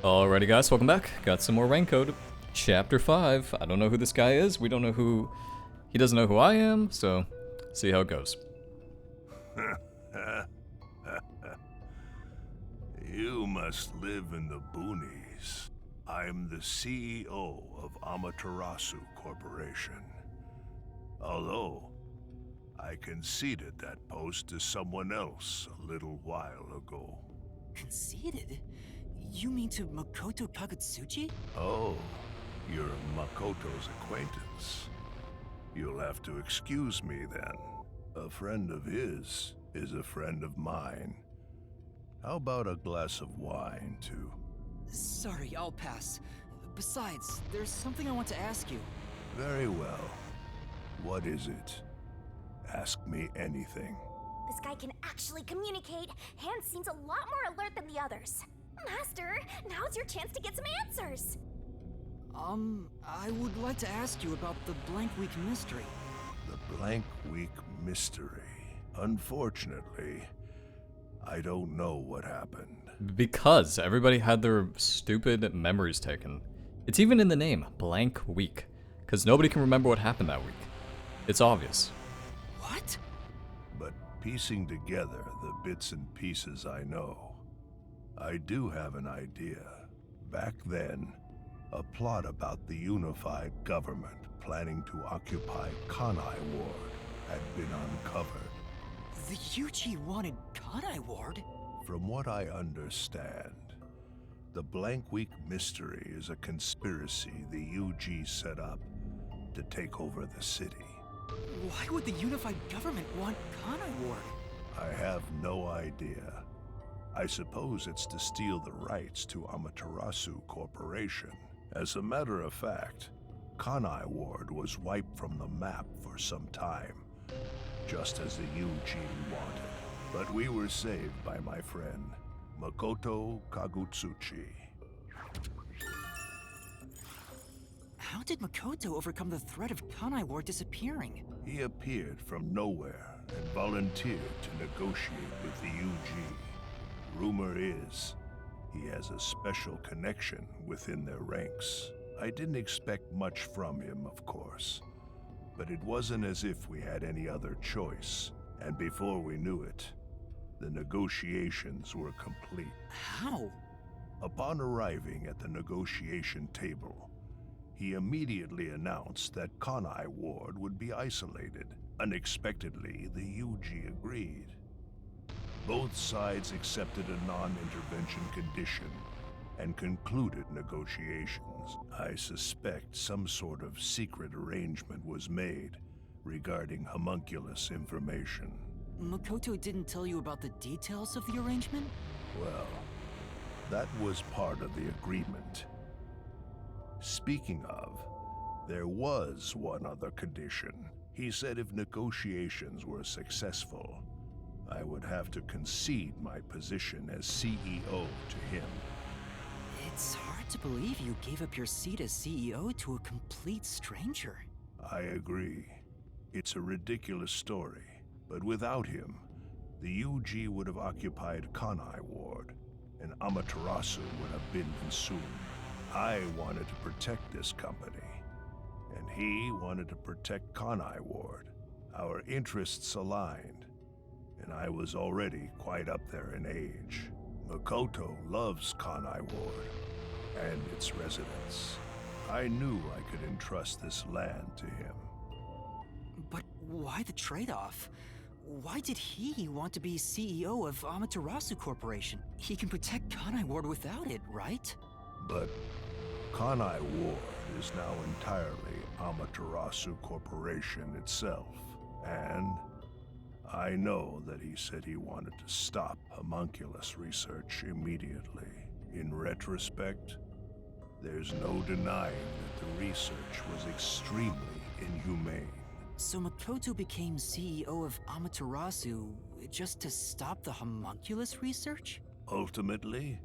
Alrighty guys, welcome back. Got some more rank code. Chapter 5. I don't know who this guy is. We don't know who... He doesn't know who I am, so see how it goes. You must live in the boonies. I'm the CEO of Amaterasu Corporation. Although, I conceded that post to someone else a little while ago. Conceded? You mean to Makoto Kagutsuchi? Oh, you're Makoto's acquaintance. You'll have to excuse me then. A friend of his is a friend of mine. How about a glass of wine, too? Sorry, I'll pass. Besides, there's something I want to ask you. Very well. What is it? Ask me anything. This guy can actually communicate. Hand seems a lot more alert than the others. Master, now's your chance to get some answers. I would like to ask you about the Blank Week mystery. The Blank Week mystery. Unfortunately, I don't know what happened. Because everybody had their stupid memories taken. It's even in the name, Blank Week. Because nobody can remember what happened that week. It's obvious. What? But piecing together the bits and pieces I know, I do have an idea. Back then, a plot about the unified government planning to occupy Kanai Ward had been uncovered. The UG wanted Kanai Ward? From what I understand, the Blank Week mystery is a conspiracy the UG set up to take over the city. Why would the unified government want Kanai Ward? I have no idea. I suppose it's to steal the rights to Amaterasu Corporation. As a matter of fact, Kanai Ward was wiped from the map for some time, just as the UG wanted. But we were saved by my friend, Makoto Kagutsuchi. How did Makoto overcome the threat of Kanai Ward disappearing? He appeared from nowhere and volunteered to negotiate with the UG. Rumor is, he has a special connection within their ranks. I didn't expect much from him, of course, but it wasn't as if we had any other choice. And before we knew it, the negotiations were complete. How? Upon arriving at the negotiation table, he immediately announced that Kanai Ward would be isolated. Unexpectedly, the UG agreed. Both sides accepted a non-intervention condition and concluded negotiations. I suspect some sort of secret arrangement was made regarding homunculus information. Makoto didn't tell you about the details of the arrangement? Well, that was part of the agreement. Speaking of, there was one other condition. He said if negotiations were successful, I would have to concede my position as CEO to him. It's hard to believe you gave up your seat as CEO to a complete stranger. I agree. It's a ridiculous story, but without him, the UG would have occupied Kanai Ward, and Amaterasu would have been consumed. I wanted to protect this company, and he wanted to protect Kanai Ward. Our interests aligned, and I was already quite up there in age. Makoto loves Kanai Ward and its residents. I knew I could entrust this land to him. But why the trade-off? Why did he want to be CEO of Amaterasu Corporation? He can protect Kanai Ward without it, right? But Kanai Ward is now entirely Amaterasu Corporation itself, and I know that he said he wanted to stop homunculus research immediately. In retrospect, there's no denying that the research was extremely inhumane. So Makoto became CEO of Amaterasu just to stop the homunculus research? Ultimately,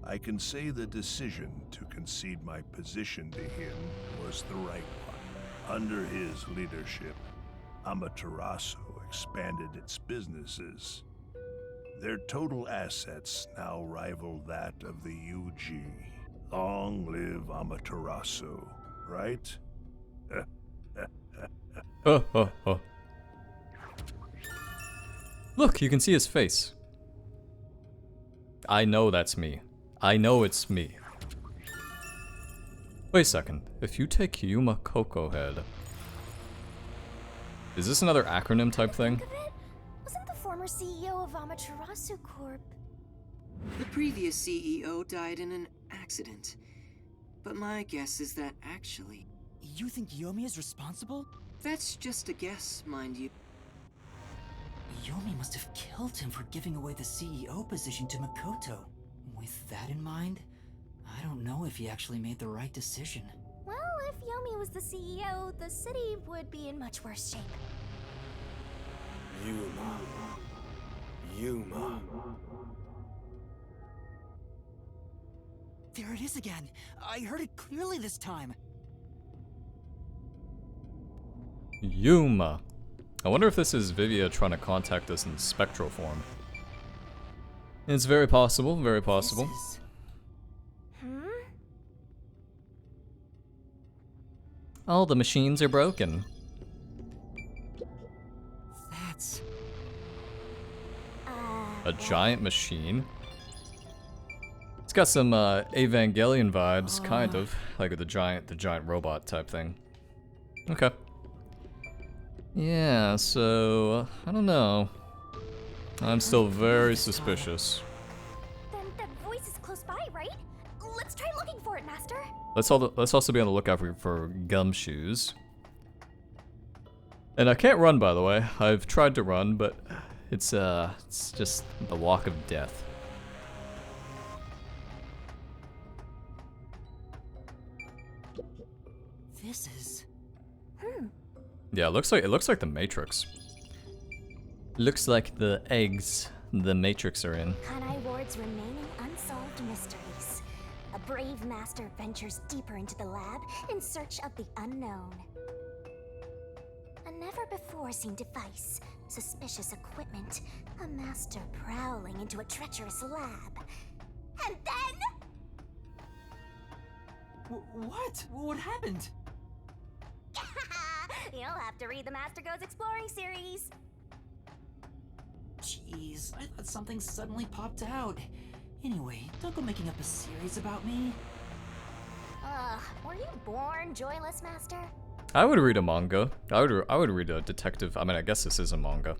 I can say the decision to concede my position to him was the right one. Under his leadership, Amaterasu expanded its businesses. Their total assets now rival that of the UG. Long live Amaterasu, right? Oh. Look, you can see his face. I know that's me. I know it's me. Wait a second. If you take Yuma Coco Head... Is this another acronym type thing? Think of it? Wasn't the former CEO of Amaterasu Corp? The previous CEO died in an accident. But my guess is that actually... You think Yomi is responsible? That's just a guess, mind you. Yomi must have killed him for giving away the CEO position to Makoto. With that in mind, I don't know if he actually made the right decision. Well, if Yomi was the CEO, the city would be in much worse shape. Yuma. There it is again. I heard it clearly this time. Yuma. I wonder if this is Vivia trying to contact us in spectral form. It's very possible, very possible. This is... All the machines are broken. That's... A giant machine? It's got some Evangelion vibes, kind of. Like the giant robot type thing. Okay. Yeah, so... I don't know. I'm still very suspicious. Then that voice is close by, right? Let's try looking for it, Master. Let's also be on the lookout for gumshoes. And I can't run, by the way. I've tried to run, but it's just the walk of death. This is... Yeah, it looks like the Matrix. Looks like the eggs the Matrix are in. Kanai Ward's remaining unsolved mysteries. A brave master ventures deeper into the lab in search of the unknown. A never-before-seen device, suspicious equipment, a master prowling into a treacherous lab. And then... What? What happened? You'll have to read the Master Goes Exploring series. Jeez, I thought something suddenly popped out. Anyway, don't go making up a series about me. Were you born joyless, Master? I would read a manga. I would read a detective. I mean, I guess this is a manga.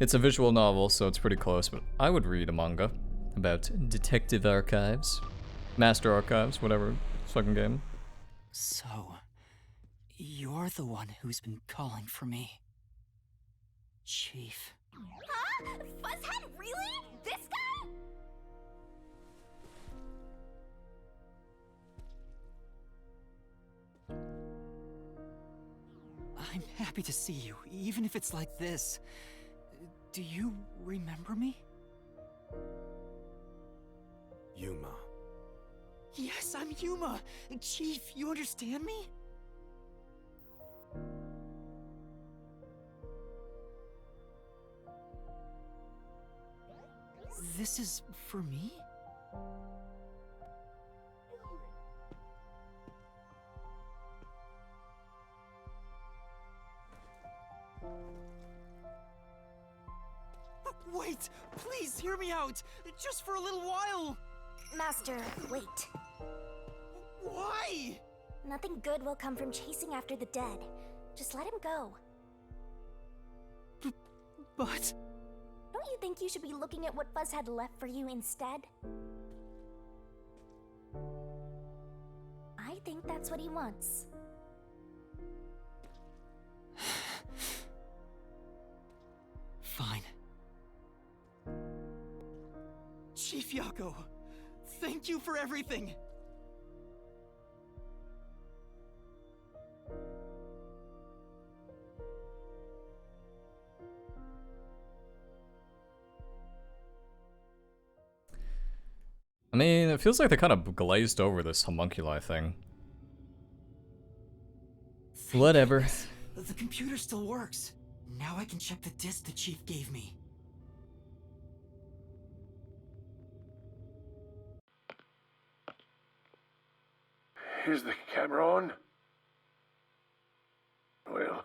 It's a visual novel, so it's pretty close, but I would read a manga about detective archives, master archives, whatever fucking game. So, you're the one who's been calling for me. Chief. Huh? Fuzzhead, really? This guy? I'm happy to see you, even if it's like this. Do you remember me? Yuma. Yes, I'm Yuma! Chief, you understand me? This is for me? Wait! Please hear me out! Just for a little while! Master, wait. Why? Nothing good will come from chasing after the dead. Just let him go. But... Don't you think you should be looking at what Fuzzhead left for you instead? I think that's what he wants. Fine. Chief Yako, thank you for everything! I mean, it feels like they kind of glazed over this homunculi thing. Thank Whatever. goodness. The computer still works. Now I can check the disk the Chief gave me. Is the camera on? Well,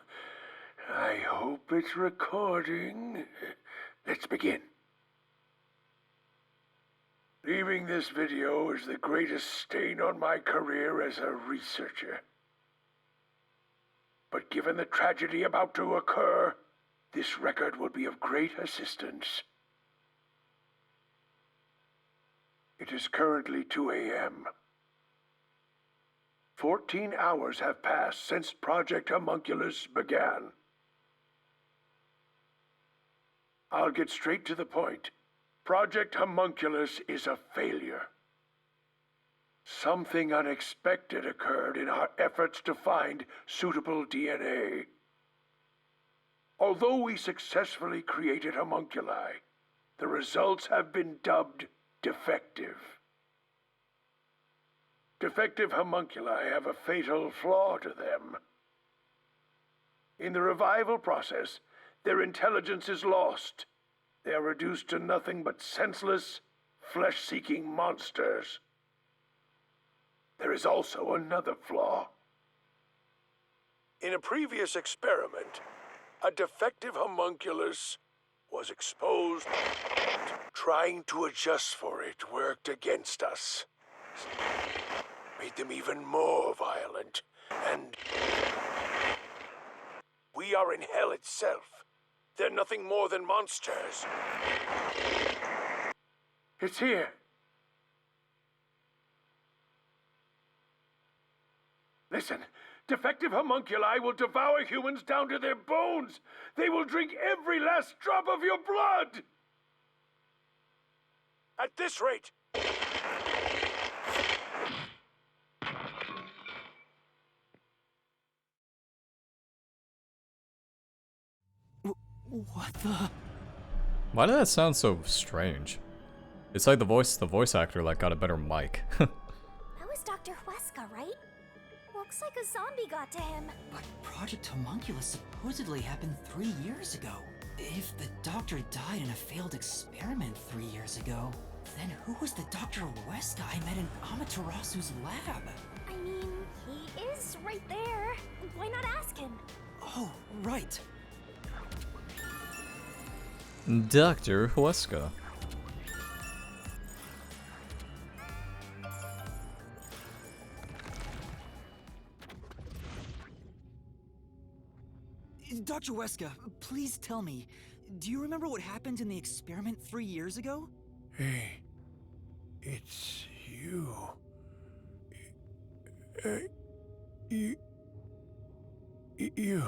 I hope it's recording. Let's begin. Leaving this video is the greatest stain on my career as a researcher. But given the tragedy about to occur, this record will be of great assistance. It is currently 2 a.m. 14 hours have passed since Project Homunculus began. I'll get straight to the point. Project Homunculus is a failure. Something unexpected occurred in our efforts to find suitable DNA. Although we successfully created homunculi, the results have been dubbed defective. Defective homunculi have a fatal flaw to them. In the revival process, their intelligence is lost. They are reduced to nothing but senseless, flesh-seeking monsters. There is also another flaw. In a previous experiment, a defective homunculus was exposed. Trying to adjust for it worked against us. Made them even more violent, and we are in hell itself. They're nothing more than monsters. It's here. Listen, defective homunculi will devour humans down to their bones. They will drink every last drop of your blood. At this rate, What the? Why did that sound so strange? It's like the voice actor like got a better mic. That was Dr. Huesca, right? Looks like a zombie got to him. But Project Homunculus supposedly happened 3 years ago. If the doctor died in a failed experiment 3 years ago, then who was the Dr. Huesca I met in Amaterasu's lab? I mean, he is right there. Why not ask him? Oh, right. Dr. Huesca. Dr. Huesca, please tell me, do you remember what happened in the experiment 3 years ago? Hey, it's you. You.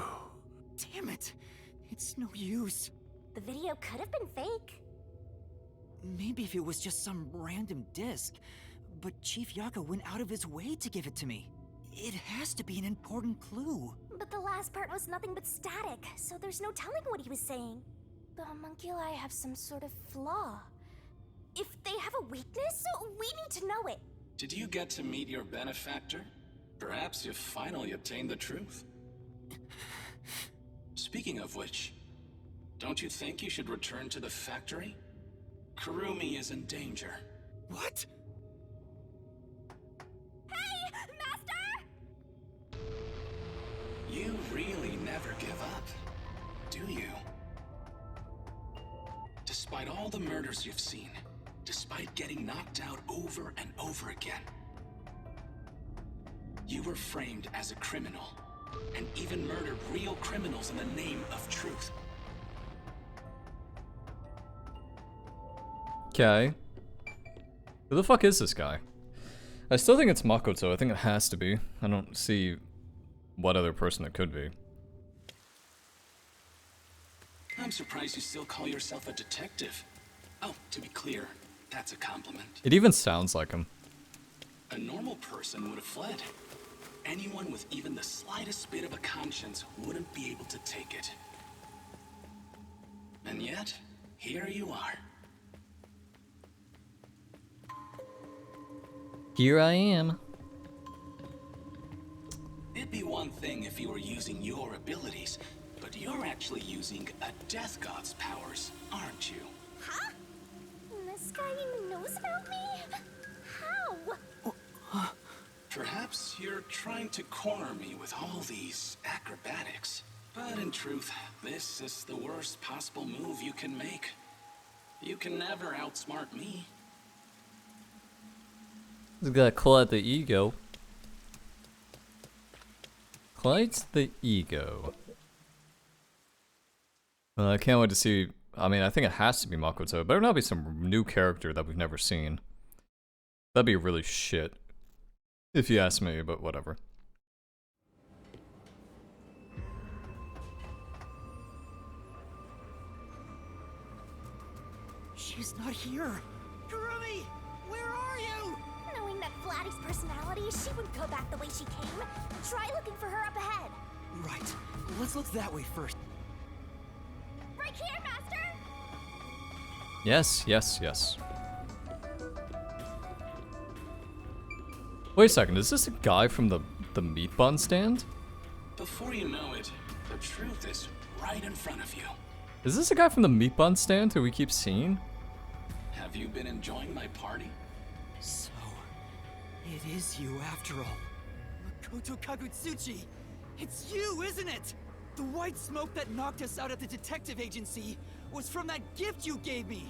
Damn it! It's no use. The video could have been fake. Maybe if it was just some random disc, but Chief Yaka went out of his way to give it to me. It has to be an important clue. But the last part was nothing but static, so there's no telling what he was saying. The homunculi have some sort of flaw. If they have a weakness, we need to know it. Did you get to meet your benefactor? Perhaps you've finally obtained the truth. Speaking of which, don't you think you should return to the factory? Kurumi is in danger. What? Hey, Master! You really never give up, do you? Despite all the murders you've seen, despite getting knocked out over and over again, you were framed as a criminal, and even murdered real criminals in the name of truth. Okay. Who the fuck is this guy? I still think it's Makoto. I think it has to be. I don't see what other person it could be. I'm surprised you still call yourself a detective. Oh, to be clear, that's a compliment. It even sounds like him. A normal person would have fled. Anyone with even the slightest bit of a conscience wouldn't be able to take it. And yet, here you are. Here I am. It'd be one thing if you were using your abilities, but you're actually using a Death God's powers, aren't you? Huh? This guy knows about me? How? Perhaps You're trying to corner me with all these acrobatics. But in truth, this is the worst possible move you can make. You can never outsmart me. He's got quite the ego. Quite the ego. I can't wait to see. I mean, I think it has to be Makoto. It better not be some new character that we've never seen. That'd be really shit. If you ask me, but whatever. She's not here. Kurumi, where are you? Knowing that Flatty's personality, she wouldn't go back the way she came. Try looking for her up ahead. Right. Let's look that way first. Right here, Master! Yes, yes, yes. Wait a second, is this a guy from the meat bun stand? Before you know it, the truth is right in front of you. Is this a guy from the meat bun stand who we keep seeing? Have you been enjoying my party? So, it is you after all. Makoto Kagutsuchi! It's you, isn't it? The white smoke that knocked us out at the detective agency was from that gift you gave me!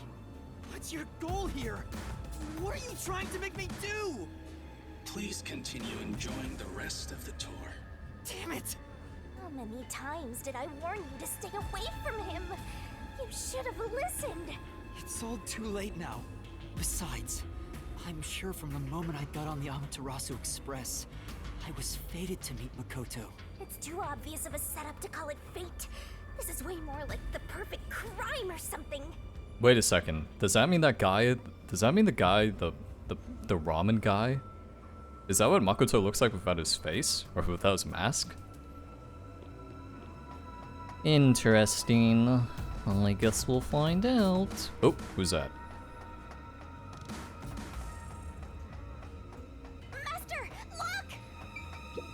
What's your goal here? What are you trying to make me do? Please continue enjoying the rest of the tour. Damn it! How many times did I warn you to stay away from him? You should have listened. It's all too late now. Besides, I'm sure from the moment I got on the Amaterasu Express, I was fated to meet Makoto. It's too obvious of a setup to call it fate. This is way more like the perfect crime or something. Wait a second. Does that mean that guy? Does that mean the guy, the ramen guy? Is that what Makoto looks like without his face or without his mask? Interesting. Well, I guess we'll find out. Oh, who's that? Master, look!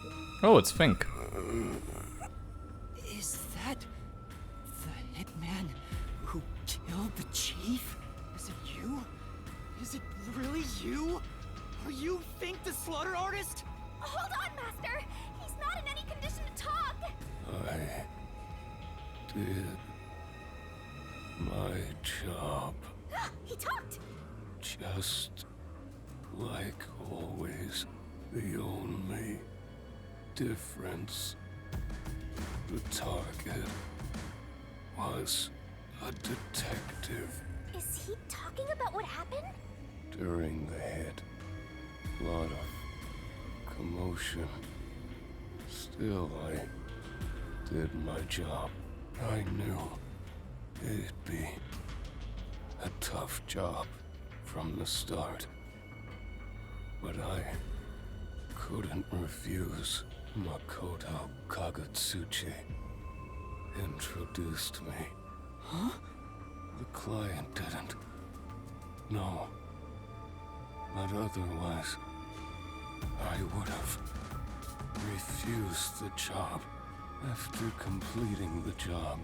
Oh, it's Fink. Is that the hitman who killed the chief? Is it you? Is it really you? Are you Fink the slaughter artist? Hold on, Master! He's not in any condition to talk! I did my job. He talked! Just like always, the only difference, the target was a detective. Is he talking about what happened? During the hit, lot of commotion. Still, I did my job. I knew it'd be a tough job from the start. But I couldn't refuse. Makoto Kagutsuchi introduced me. Huh? The client didn't. No. But otherwise, I would have refused the job. After completing the job,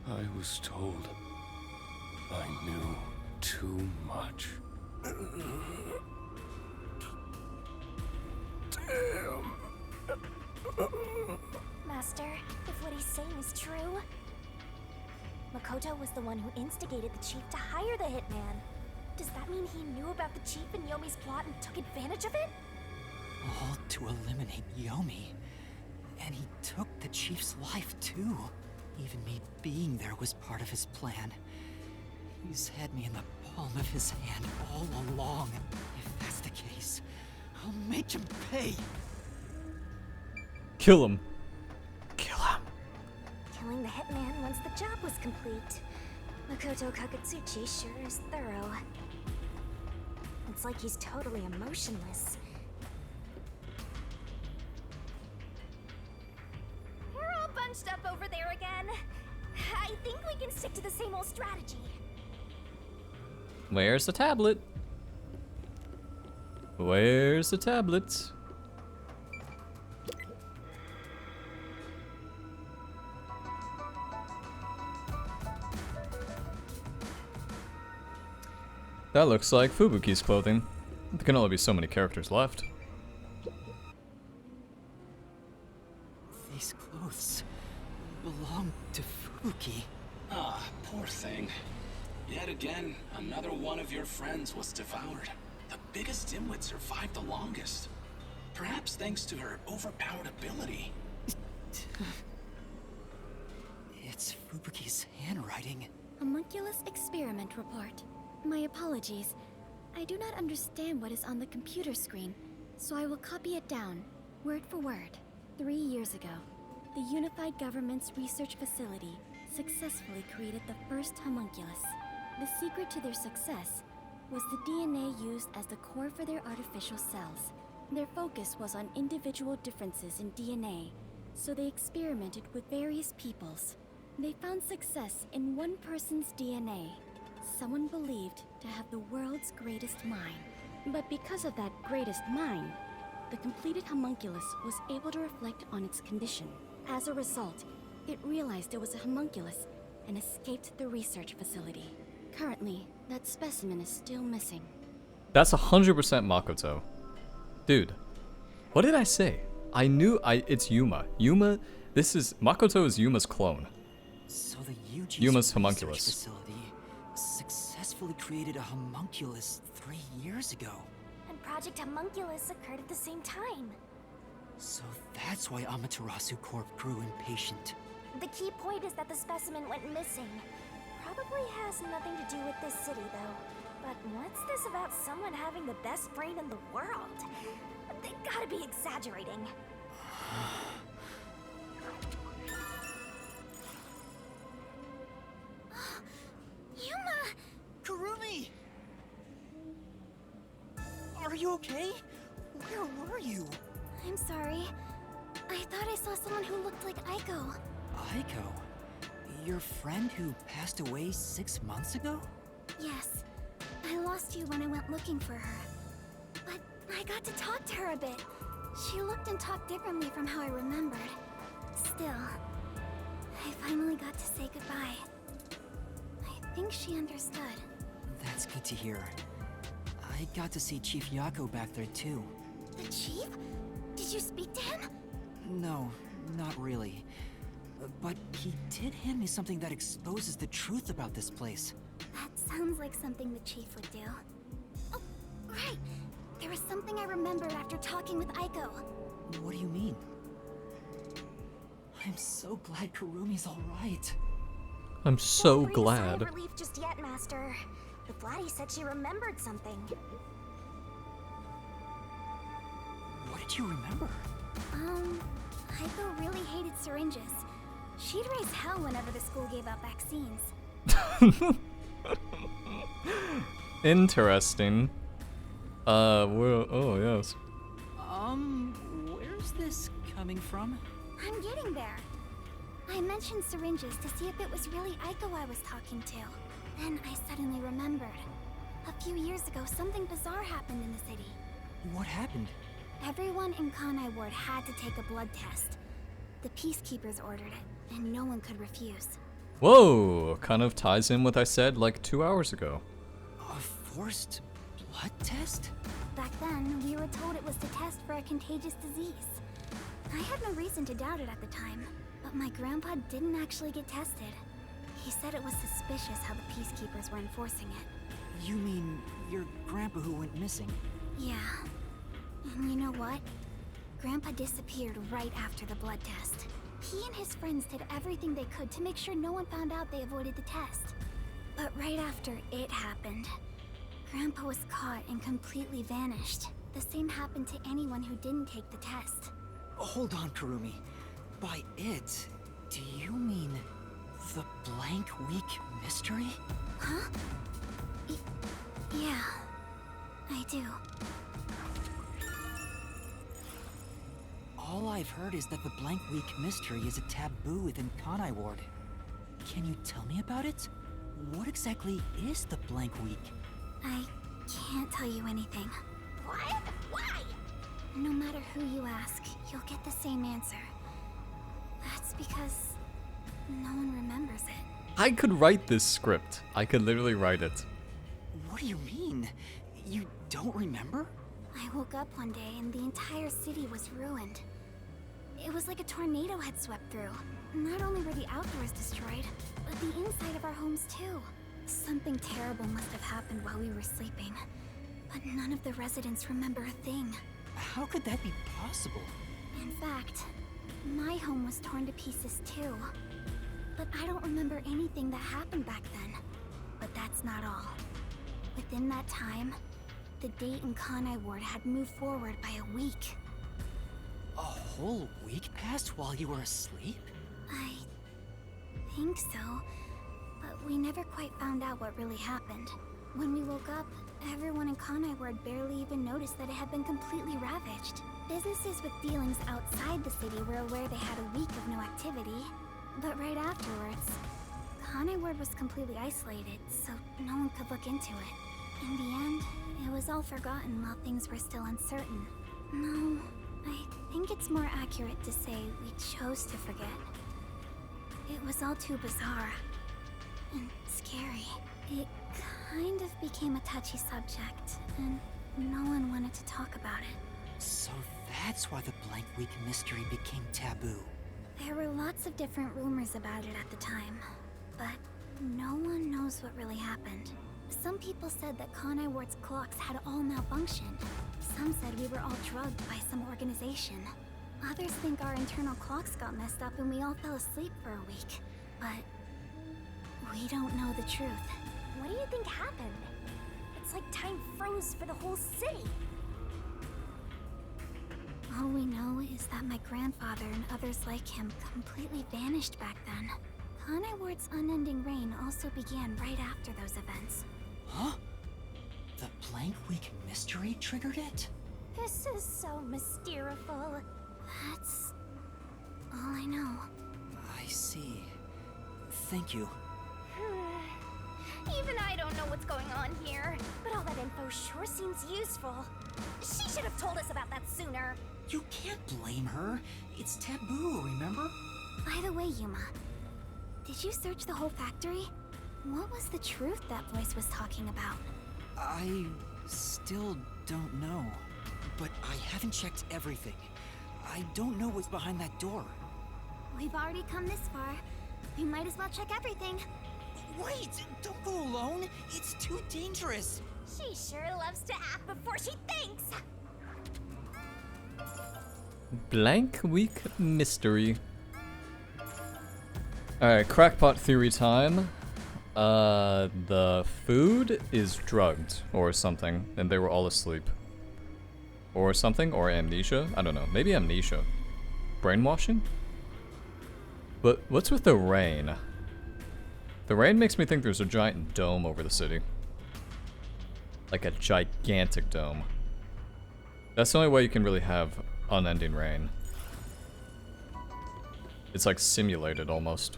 I was told I knew too much. Damn. Master, if what he's saying is true, Makoto was the one who instigated the chief to hire the hitman. Does that mean he knew about the chief and Yomi's plot and took advantage of it? All to eliminate Yomi. And he took the chief's life too. Even me being there was part of his plan. He's had me in the palm of his hand all along. If that's the case, I'll make him pay. Kill him. Kill him. Killing the hitman once the job was complete. Makoto Kagutsuchi sure is thorough. It's like he's totally emotionless. We're all bunched up over there again. I think we can stick to the same old strategy. Where's the tablet? Where's the tablet? That looks like Fubuki's clothing. There can only be so many characters left. These clothes belong to Fubuki. Ah, poor thing. Yet again, another one of your friends was devoured. The biggest dimwit survived the longest. Perhaps thanks to her overpowered ability. It's Fubuki's handwriting. Homunculus experiment report. My apologies. I do not understand what is on the computer screen, so I will copy it down, word for word. 3 years ago, the Unified Government's research facility successfully created the first homunculus. The secret to their success was the DNA used as the core for their artificial cells. Their focus was on individual differences in DNA, so they experimented with various peoples. They found success in one person's DNA, someone believed to have the world's greatest mind. But because of that greatest mind, the completed homunculus was able to reflect on its condition. As a result, it realized it was a homunculus and escaped the research facility. Currently, that specimen is still missing. That's 100% Makoto. Dude, what did I say? I knew it's Yuma. Makoto is Yuma's clone. So the UG's Yuma's research homunculus. facility successfully created a homunculus 3 years ago. And Project Homunculus occurred at the same time. So that's why Amaterasu Corp grew impatient. The key point is that the specimen went missing. Probably has nothing to do with this city, though. But what's this about someone having the best brain in the world? They gotta be exaggerating. Yuma! Kurumi! Are you okay? Where were you? I'm sorry. I thought I saw someone who looked like Aiko. Aiko? Your friend who passed away 6 months ago? Yes. I lost you when I went looking for her. But I got to talk to her a bit. She looked and talked differently from how I remembered. Still, I finally got to say goodbye. I think she understood. That's good to hear. I got to see Chief Yako back there too. The chief? Did you speak to him? No, not really. But he did hand me something that exposes the truth about this place. That sounds like something the chief would do. Oh, right. There was something I remembered after talking with Aiko. What do you mean? I'm so glad Kurumi's alright. I'm so Don't breathe a sigh glad. of relief just yet, Master. The Flatty said she remembered something. What did you remember? Aiko really hated syringes. She'd raise hell whenever the school gave out vaccines. Interesting. Well, oh yes. Where's this coming from? I'm getting there. I mentioned syringes to see if it was really Aiko I was talking to. Then I suddenly remembered. A few years ago, something bizarre happened in the city. What happened? Everyone in Kanai Ward had to take a blood test. The Peacekeepers ordered it, and no one could refuse. Whoa! Kind of ties in what I said like 2 hours ago. A forced blood test? Back then, we were told it was to test for a contagious disease. I had no reason to doubt it at the time, but my grandpa didn't actually get tested. He said it was suspicious how the Peacekeepers were enforcing it. You mean your grandpa who went missing? Yeah. And you know what? Grandpa disappeared right after the blood test. He and his friends did everything they could to make sure no one found out they avoided the test. But right after it happened, Grandpa was caught and completely vanished. The same happened to anyone who didn't take the test. Hold on, Kurumi. By it, do you mean the blank week mystery? Huh? Yeah, I do. All I've heard is that the blank week mystery is a taboo within Kanai Ward. Can you tell me about it? What exactly is the blank week? I can't tell you anything. What? Why? No matter who you ask, you'll get the same answer. That's because no one remembers it. I could write this script. I could literally write it. What do you mean? You don't remember? I woke up one day and the entire city was ruined. It was like a tornado had swept through. Not only were the outdoors destroyed, but the inside of our homes too. Something terrible must have happened while we were sleeping. But none of the residents remember a thing. How could that be possible? In fact, my home was torn to pieces too. But I don't remember anything that happened back then. But that's not all. Within that time, the date in Kanai Ward had moved forward by a week. A whole week passed while you were asleep? I think so, but we never quite found out what really happened. When we woke up, everyone in Kanai Ward barely even noticed that it had been completely ravaged. Businesses with dealings outside the city were aware they had a week of no activity, but right afterwards, Kanai Ward was completely isolated, so no one could look into it. In the end, it was all forgotten while things were still uncertain. No, I think it's more accurate to say we chose to forget. It was all too bizarre and scary. It kind of became a touchy subject, and no one wanted to talk about it. So that's why the Blank Week mystery became taboo. There were lots of different rumors about it at the time, but no one knows what really happened. Some people said that Kanai Ward's clocks had all malfunctioned. Some said we were all drugged by some organization. Others think our internal clocks got messed up and we all fell asleep for a week. But we don't know the truth. What do you think happened? It's like time froze for the whole city. All we know is that my grandfather and others like him completely vanished back then. Kanai Ward's unending reign also began right after those events. Huh? The Blank Week mystery triggered it? This is so mysterious. That's all I know. I see. Thank you. Even I don't know what's going on here, but all that info sure seems useful. She should have told us about that sooner. You can't blame her. It's taboo, remember? By the way, Yuma, did you search the whole factory? What was the truth that voice was talking about? I still don't know. But I haven't checked everything. I don't know what's behind that door. We've already come this far. We might as well check everything. Wait! Don't go alone! It's too dangerous! She sure loves to act before she thinks. Blank Week mystery. Alright, crackpot theory time. The food is drugged or something, and they were all asleep. Or something, or amnesia? I don't know. Maybe amnesia. Brainwashing? But what's with the rain? The rain makes me think there's a giant dome over the city. Like a gigantic dome. That's the only way you can really have unending rain. It's like simulated almost.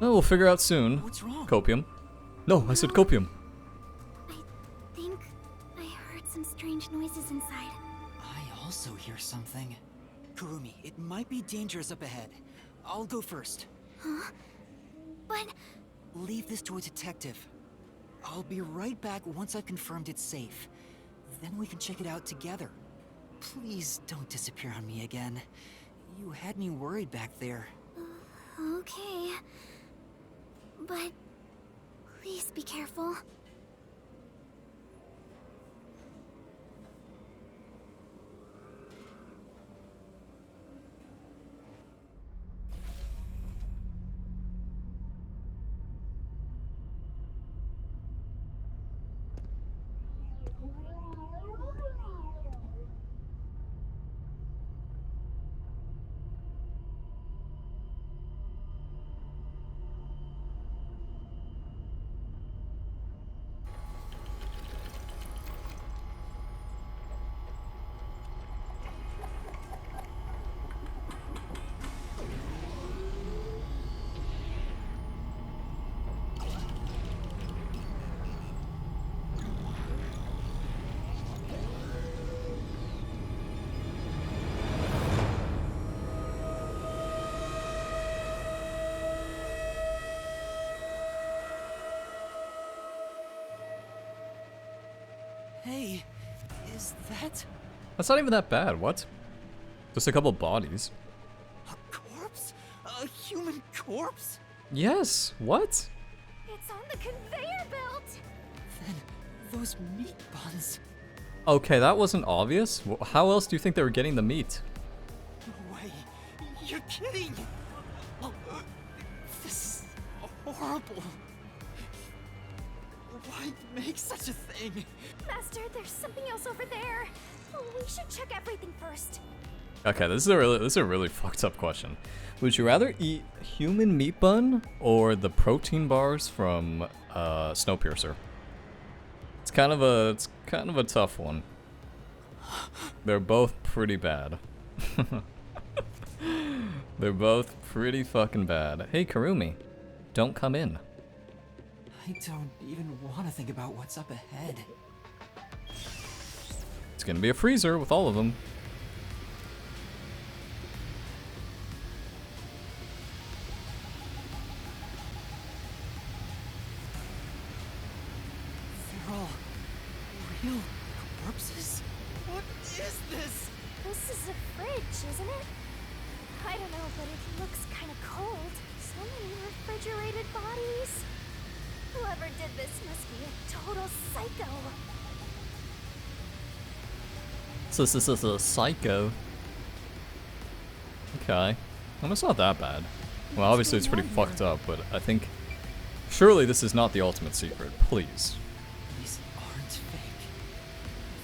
Oh, we'll figure out soon. What's wrong? Copium. No, I said copium. I think I heard some strange noises inside. I also hear something. Kurumi, it might be dangerous up ahead. I'll go first. Huh? But Leave this to a detective. I'll be right back once I've confirmed it's safe. Then we can check it out together. Please don't disappear on me again. You had me worried back there. okay. But please be careful. Hey, is that... That's not even that bad, what? Just a couple bodies. A corpse? A human corpse? Yes, what? It's on the conveyor belt! Then, those meat buns. Okay, that wasn't obvious. How else do you think they were getting the meat? No way. You're kidding! Oh, this is horrible. Why make such a thing? Master, there's something else over there. We should check everything first. Okay, this is a really fucked up question. Would you rather eat human meat bun or the protein bars from Snowpiercer? It's kind of a tough one. They're both pretty bad. They're both pretty fucking bad. Hey Karumi, don't come in. I don't even want to think about what's up ahead. It's gonna be a freezer with all of them. They're all real corpses? What is this? This is a fridge, isn't it? I don't know, but it looks kind of cold. So many refrigerated bodies. Whoever did this must be a total psycho. So this is a psycho. Okay. Well, it's not that bad. Well, obviously it's pretty fucked up, but I think... Surely this is not the ultimate secret. Please. These aren't fake.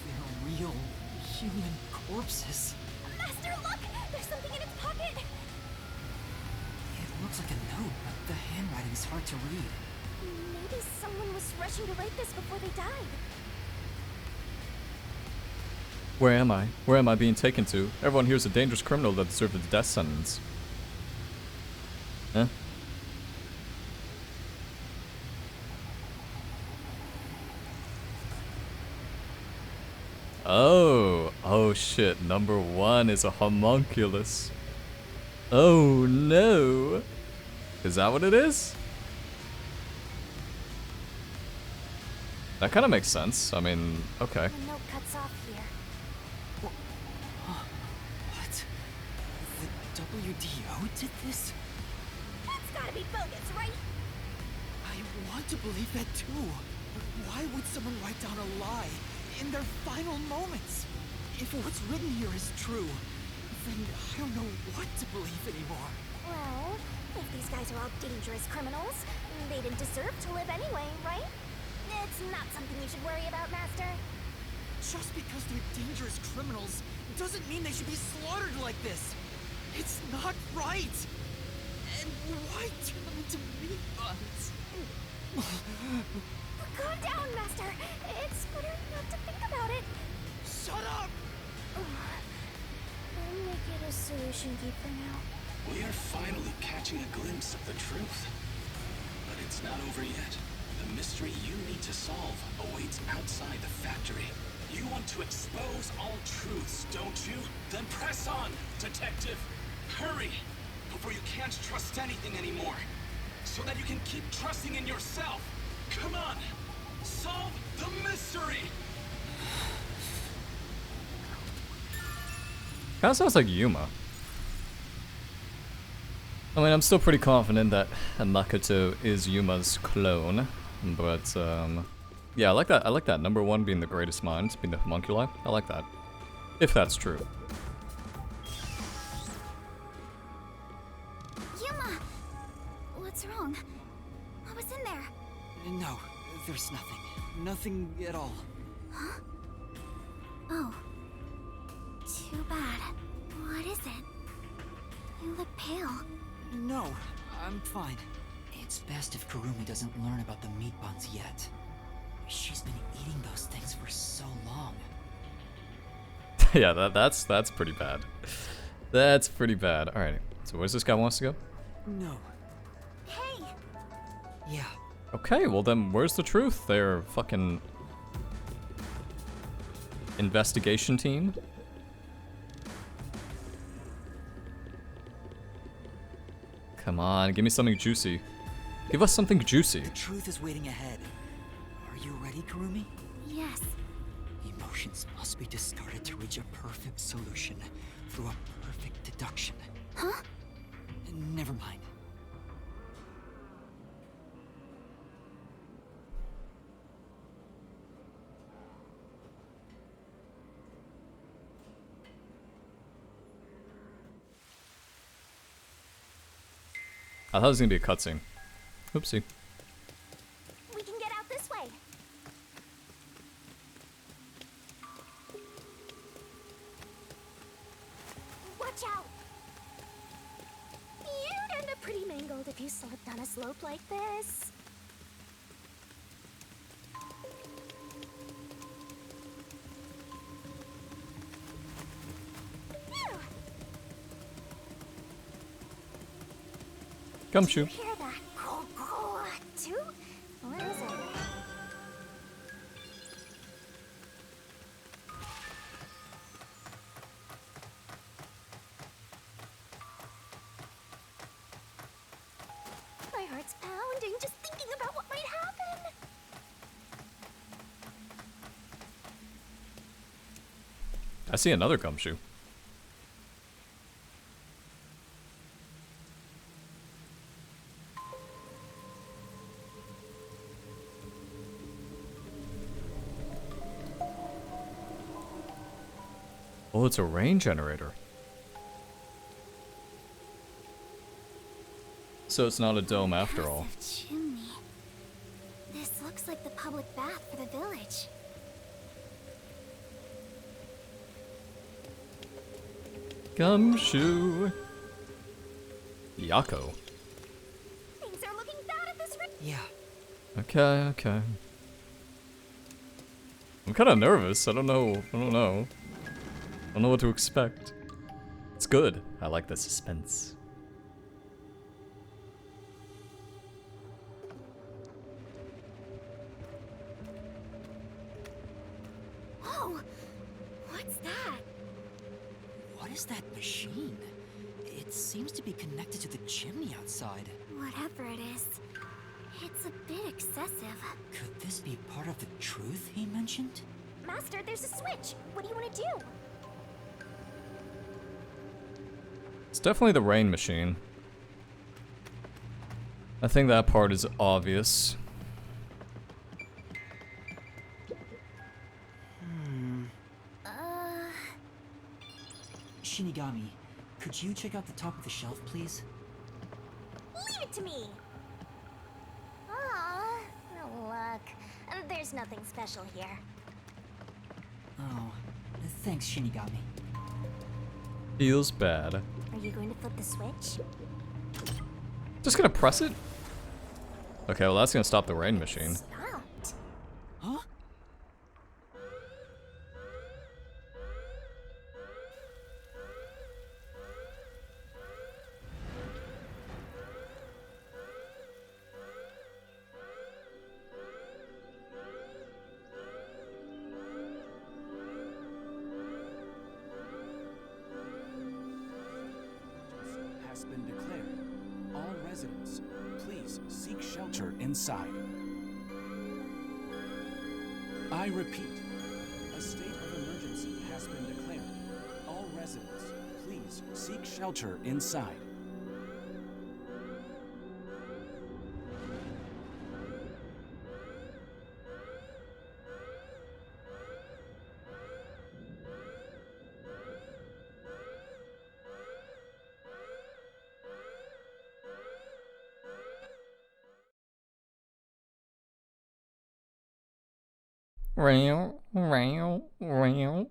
They're real human corpses. Master, look! There's something in its pocket! It looks like a note, but the handwriting's hard to read. Maybe someone was rushing to write this before they died. Where am I? Where am I being taken to? Everyone here's a dangerous criminal that deserved a death sentence. Huh? Oh. Oh shit. Number 1 is a homunculus. Oh no. Is that what it is? That kind of makes sense. I mean, okay. The note cuts off here. What? The WDO did this? That's gotta be bogus, right? I want to believe that too. But why would someone write down a lie in their final moments? If what's written here is true, then I don't know what to believe anymore. Well, if these guys are all dangerous criminals, they didn't deserve to live anyway, right? It's not something you should worry about, Master. Just because they're dangerous criminals doesn't mean they should be slaughtered like this. It's not right. And why turn them into meat buns? Calm down, Master. It's better not to think about it. Shut up! I'll make it a solution key for now. We are finally catching a glimpse of the truth. But it's not over yet. The mystery you need to solve awaits outside the factory. You want to expose all truths, don't you? Then press on, detective. Hurry, before you can't trust anything anymore. So that you can keep trusting in yourself. Come on, solve the mystery. Kinda sounds like Yuma. I mean, I'm still pretty confident that Makoto is Yuma's clone, but yeah, I like that. I like that. Number 1 being the greatest mind, being the homunculi. I like that. If that's true. Yuma! What's wrong? What was in there? No, there's nothing. Nothing at all. Oh. Too bad. What is it? You look pale. No, I'm fine. It's best if Karumi doesn't learn about the meat buns yet. She's been eating those things for so long. Yeah, that's pretty bad. That's pretty bad. All right. So where's this guy wants to go? No. Hey! Yeah. Okay, well then where's the truth there, fucking investigation team? Come on, give me something juicy. Give us something juicy. The truth is waiting ahead. Are you ready, Yes. Emotions must be discarded to reach a perfect solution. through a perfect deduction. Huh? Never mind. I thought it was gonna be a cutscene. Oopsie. We can get out this way. Watch out! You'd end up pretty mangled if you slipped on a slope like this. Phew. Gumshoe. Hear that? Too? What is it? My heart's pounding just thinking about what might happen. I see another gumshoe. Oh, it's a rain generator. So it's not a dome after all. Massive chimney. This looks like the public bath for the village. Gumshoe. Yako. Things are looking bad at this rate. Yeah. Okay, okay. I'm kind of nervous. I don't know. I don't know what to expect. It's good. I like the suspense. Whoa! What's that? What is that machine? It seems to be connected to the chimney outside. Whatever it is, it's a bit excessive. Could this be part of the truth he mentioned? Master, there's a switch. What do you want to do? It's definitely the rain machine. I think that part is obvious. Shinigami, could you check out the top of the shelf, please? Leave it to me! Aw, no luck. There's nothing special here. Oh, thanks, Shinigami. Feels bad. Are you going to flip the switch? Just gonna press it? Okay, well that's gonna stop the rain machine. Stopped. Huh? Has been declared. All residents, please seek shelter inside. I repeat, a state of emergency has been declared. All residents, please seek shelter inside. Rail, rail, rail.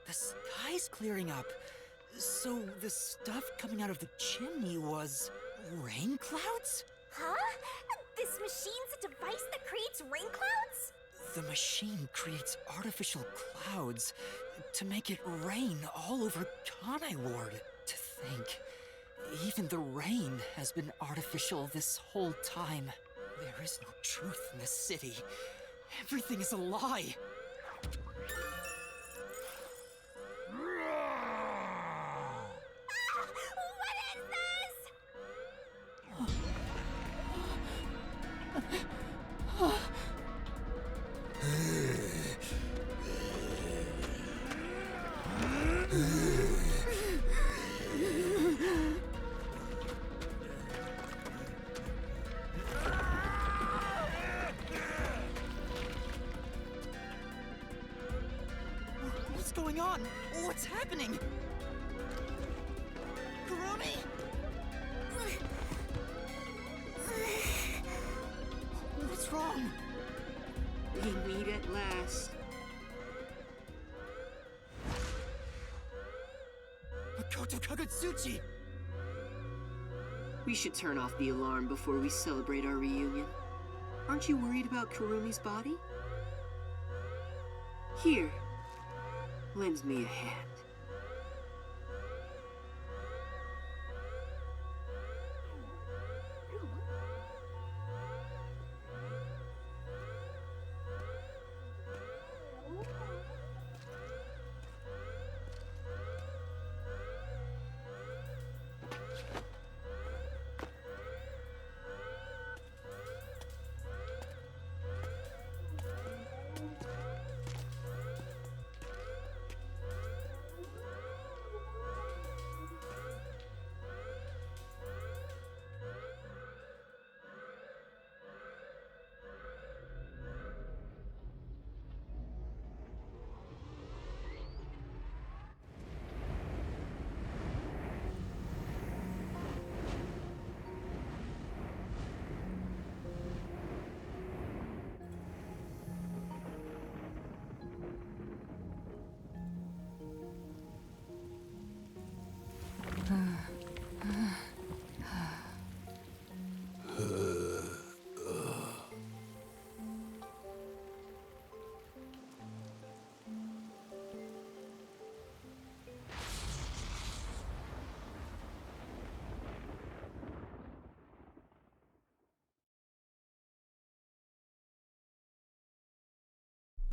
The sky's clearing up. So the stuff coming out of the chimney was rain clouds? Huh? This machine's a device that creates rain clouds? The machine creates artificial clouds to make it rain all over Kanai Ward. To think, even the rain has been artificial this whole time. There is no truth in this city. Everything is a lie. What is this? going on? What's happening? Kurumi? What's wrong? We meet at last. Makoto Kagutsuchi! We should turn off the alarm before we celebrate our reunion. Aren't you worried about Kurumi's body? Here, lend me a hand.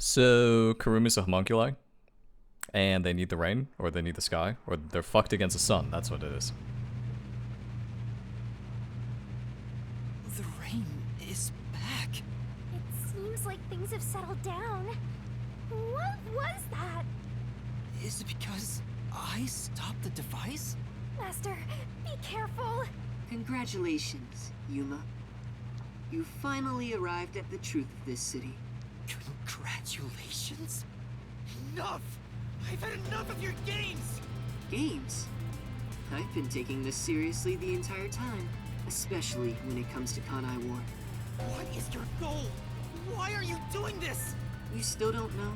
So, Kurumi's a homunculi, and they need the rain, or they need the sky, or they're fucked against the sun, that's what it is. The rain is back. It seems like things have settled down. What was that? Is it because I stopped the device? Master, be careful. Congratulations, Yuma. You finally arrived at the truth of this city. Congratulations? Enough! I've had enough of your games! Games? I've been taking this seriously the entire time, especially when it comes to Kanai Ward. What is your goal? Why are you doing this? You still don't know?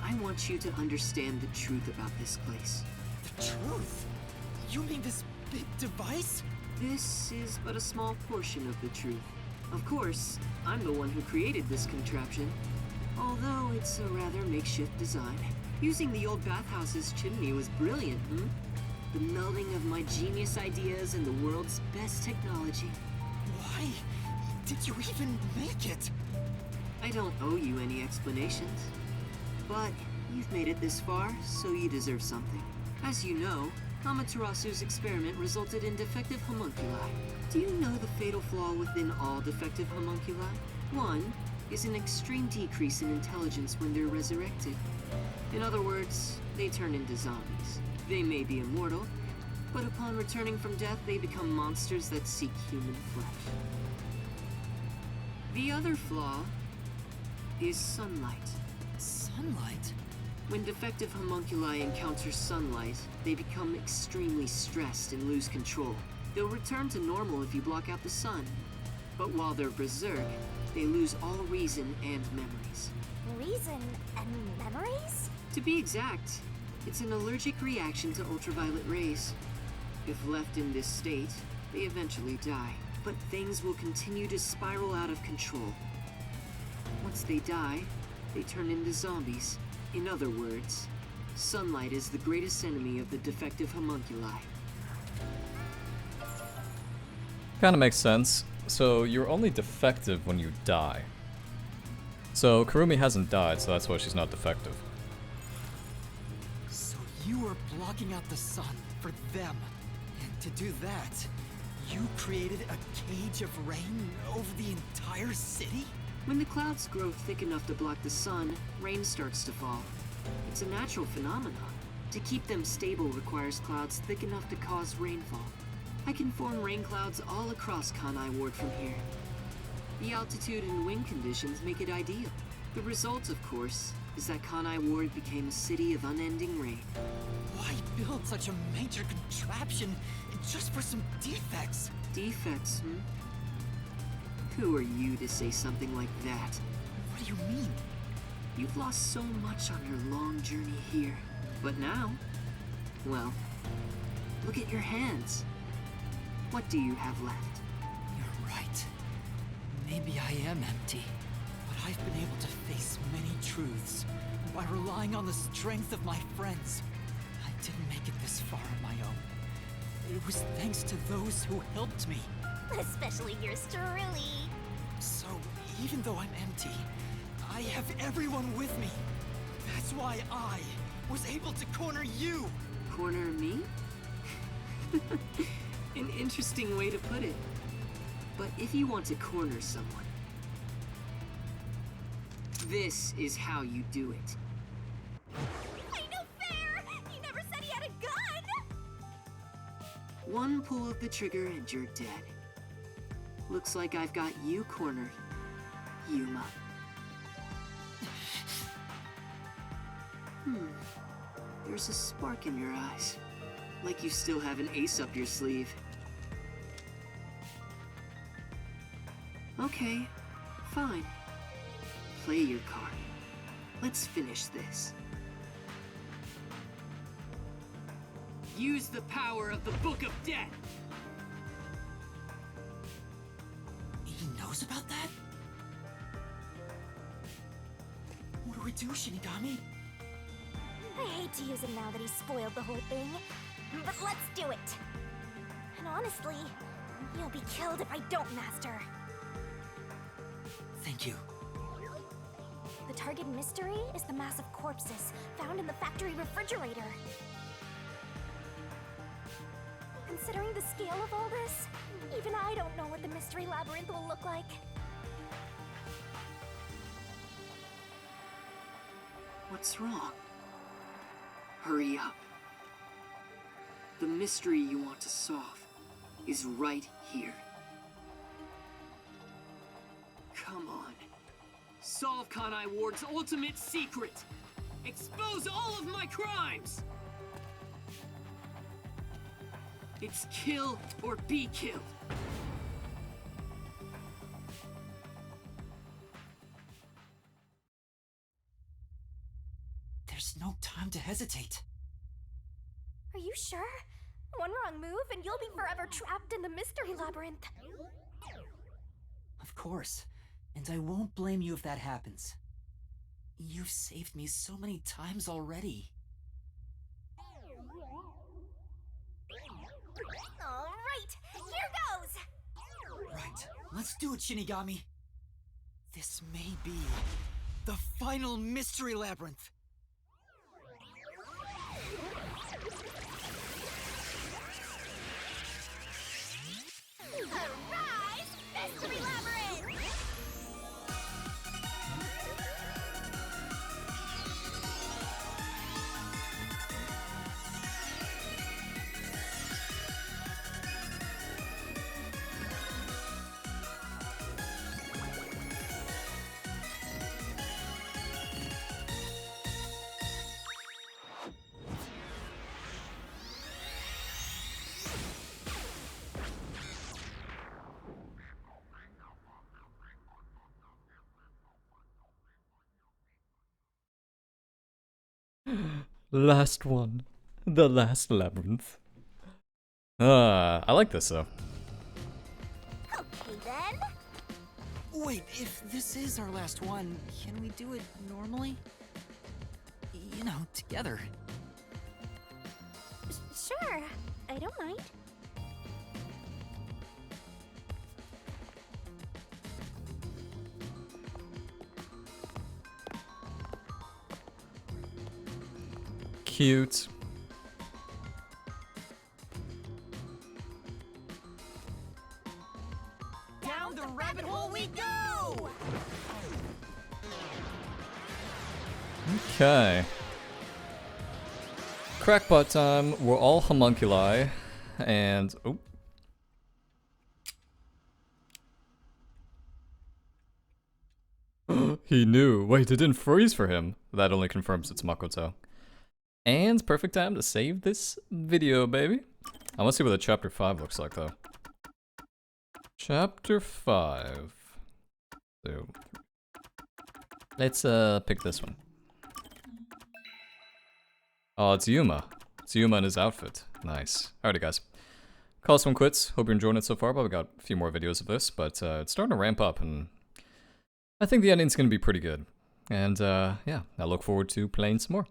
I want you to understand the truth about this place. The truth? You mean this big device? This is but a small portion of the truth. Of course, I'm the one who created this contraption, although it's a rather makeshift design. Using the old bathhouse's chimney was brilliant, The melding of my genius ideas and the world's best technology. Why did you even make it? I don't owe you any explanations. But you've made it this far, so you deserve something. As you know, Amaterasu's experiment resulted in defective homunculi. Do you know the fatal flaw within all defective homunculi? One is an extreme decrease in intelligence when they're resurrected. In other words, they turn into zombies. They may be immortal, but upon returning from death, they become monsters that seek human flesh. The other flaw is sunlight. Sunlight? When defective homunculi encounter sunlight, they become extremely stressed and lose control. They'll return to normal if you block out the sun. But while they're berserk, they lose all reason and memories. Reason and memories? To be exact, it's an allergic reaction to ultraviolet rays. If left in this state, they eventually die. But things will continue to spiral out of control. Once they die, they turn into zombies. In other words, sunlight is the greatest enemy of the defective homunculi. Kinda makes sense. So, you're only defective when you die. So, Kurumi hasn't died, so that's why she's not defective. So you were blocking out the sun for them. And to do that, you created a cage of rain over the entire city? When the clouds grow thick enough to block the sun, rain starts to fall. It's a natural phenomenon. To keep them stable requires clouds thick enough to cause rainfall. I can form rain clouds all across Kanai Ward from here. The altitude and wind conditions make it ideal. The result, of course, is that Kanai Ward became a city of unending rain. Why build such a major contraption just for some defects? Defects, hmm? Who are you to say something like that? What do you mean? You've lost so much on your long journey here. But now, well, look at your hands. What do you have left? You're right. Maybe I am empty. But I've been able to face many truths by relying on the strength of my friends. I didn't make it this far on my own. It was thanks to those who helped me. Especially yours truly. So, even though I'm empty, I have everyone with me. That's why I was able to corner you. Corner me? An interesting way to put it. But if you want to corner someone, this is how you do it. Ain't no fair! He never said he had a gun! One pull of the trigger and you're dead. Looks like I've got you cornered, Yuma. There's a spark in your eyes. Like you still have an ace up your sleeve. Okay, fine. Play your card. Let's finish this. Use the power of the Book of Death! He knows about that? What do we do, Shinigami? I hate to use him now that he's spoiled the whole thing, but let's do it. And honestly, you'll be killed if I don't, Master. Thank you. The target mystery is the mass of corpses found in the factory refrigerator. Considering the scale of all this, even I don't know what the mystery labyrinth will look like. What's wrong? Hurry up. The mystery you want to solve is right here. Come on. Solve Kanai Ward's ultimate secret! Expose all of my crimes! It's kill or be killed. There's no time to hesitate. Are you sure? One wrong move and you'll be forever trapped in the mystery labyrinth. Of course. And I won't blame you if that happens. You've saved me so many times already. All right, here goes! Right, let's do it, Shinigami. This may be the final mystery labyrinth. Arise, mystery labyrinth! Last one. The last labyrinth. I like this though. Okay then. Wait, if this is our last one, can we do it normally? You know, together. Sure, I don't mind. Cute. Down the rabbit hole we go! Okay. Crackpot time. We're all homunculi. And... oh. He knew. Wait, it didn't freeze for him. That only confirms it's Makoto. And perfect time to save this video, baby. I want to see what the chapter 5 looks like, though. Chapter 5. So, let's pick this one. Oh, it's Yuma. It's Yuma in his outfit. Nice. Alrighty, guys. Call this one quits. Hope you're enjoying it so far. Probably got a few more videos of this, but it's starting to ramp up, and I think the ending's going to be pretty good. And yeah, I look forward to playing some more.